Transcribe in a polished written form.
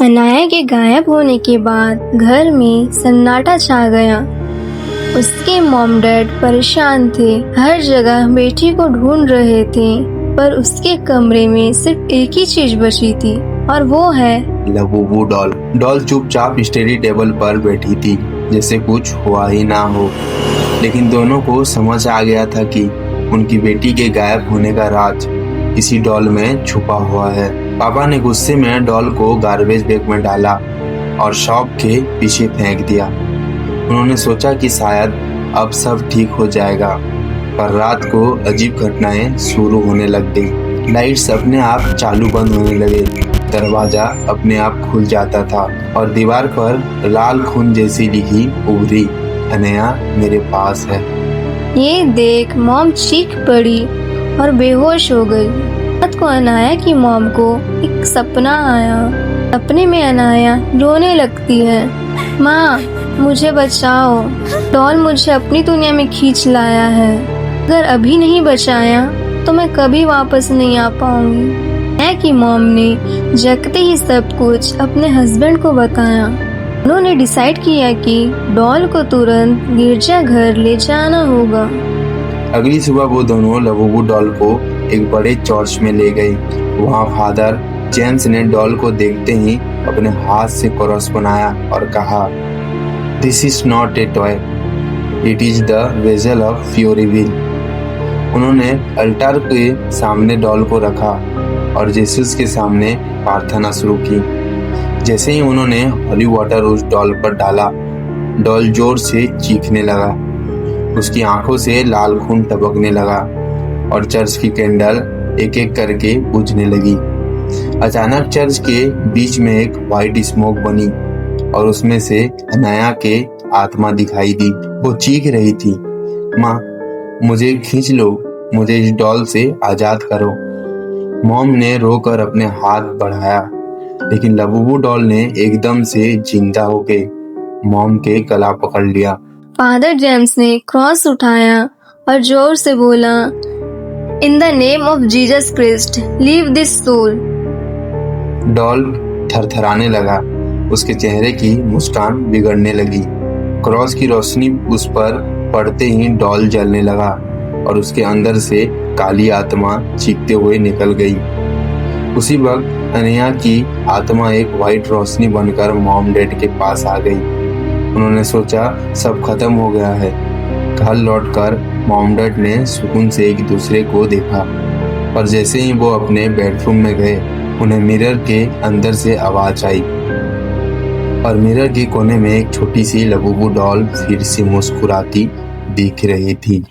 अनाया के गायब होने के बाद घर में सन्नाटा छा गया। उसके मॉम डैड परेशान थे, हर जगह बेटी को ढूंढ रहे थे, पर उसके कमरे में सिर्फ एक ही चीज बची थी और वो है लबूबू डॉल। डॉल चुपचाप स्टडी टेबल पर बैठी थी, जैसे कुछ हुआ ही ना हो। लेकिन दोनों को समझ आ गया था कि उनकी बेटी के गायब होने का राज इसी डॉल में छुपा हुआ है। पापा ने गुस्से में डॉल को गार्बेज बैग में डाला और शॉप के पीछे फेंक दिया। उन्होंने सोचा कि शायद अब सब ठीक हो जाएगा, पर रात को अजीब घटनाएं शुरू होने लग गई। लाइट्स अपने आप चालू बंद होने लगे, दरवाजा अपने आप खुल जाता था और दीवार पर लाल खून जैसी लिखी उभरी, अनया मेरे पास है। ये देख मॉम चीख पड़ी और बेहोश हो गई। रात को अनाया की मॉम को एक सपना आया। सपने में अनाया रोने लगती है, माँ मुझे बचाओ, डॉल मुझे अपनी दुनिया में खींच लाया है। अगर अभी नहीं बचाया तो मैं कभी वापस नहीं आ पाऊंगी। अनाया की मॉम ने जगते ही सब कुछ अपने हस्बैंड को बताया। उन्होंने डिसाइड किया कि डॉल को तुरंत गिरजाघर ले जाना होगा। अगली सुबह वो दोनों लबूबू डॉल को एक बड़े चर्च में ले गए। वहाँ फादर जेम्स ने डॉल को देखते ही अपने हाथ से क्रॉस बनाया और कहा, this is not a toy, it is the vessel of fury will. उन्होंने अल्टार के सामने डॉल को रखा और जेसस के सामने प्रार्थना शुरू की। जैसे ही उन्होंने हॉली वाटर उस डॉल पर डाला, डॉल जोर से चीखने लगा। उसकी आंखों से लाल खून टपकने लगा और चर्च की कैंडल एक एक करके बुझने लगी। अचानक चर्च के बीच में एक व्हाइट स्मोक बनी और उसमें से अनाया के आत्मा दिखाई दी। वो चीख रही थी, माँ मुझे खींच लो, मुझे इस डॉल से आजाद करो। मॉम ने रोकर अपने हाथ बढ़ाया, लेकिन लबूबू डॉल ने एकदम से जिंदा होके मॉम के गला पकड़ लिया। फादर जेम्स ने क्रॉस उठाया और जोर से बोला, in the name of Jesus Christ leave this soul. Doll थरथराने लगा, उसके चेहरे की मुस्कान बिगड़ने लगी। क्रॉस की रोशनी उस पर पड़ते ही डॉल जलने लगा और उसके अंदर से काली आत्मा चीखते हुए निकल गई। उसी वक्त अनया की आत्मा एक व्हाइट रोशनी बनकर मॉम डैड के पास आ गई। उन्होंने सोचा सब खत्म हो गया है। घर लौटकर मॉम डैड ने सुकून से एक दूसरे को देखा, और जैसे ही वो अपने बेडरूम में गए, उन्हें मिरर के अंदर से आवाज आई और मिरर के कोने में एक छोटी सी लबूबू डॉल फिर से मुस्कुराती दिख रही थी।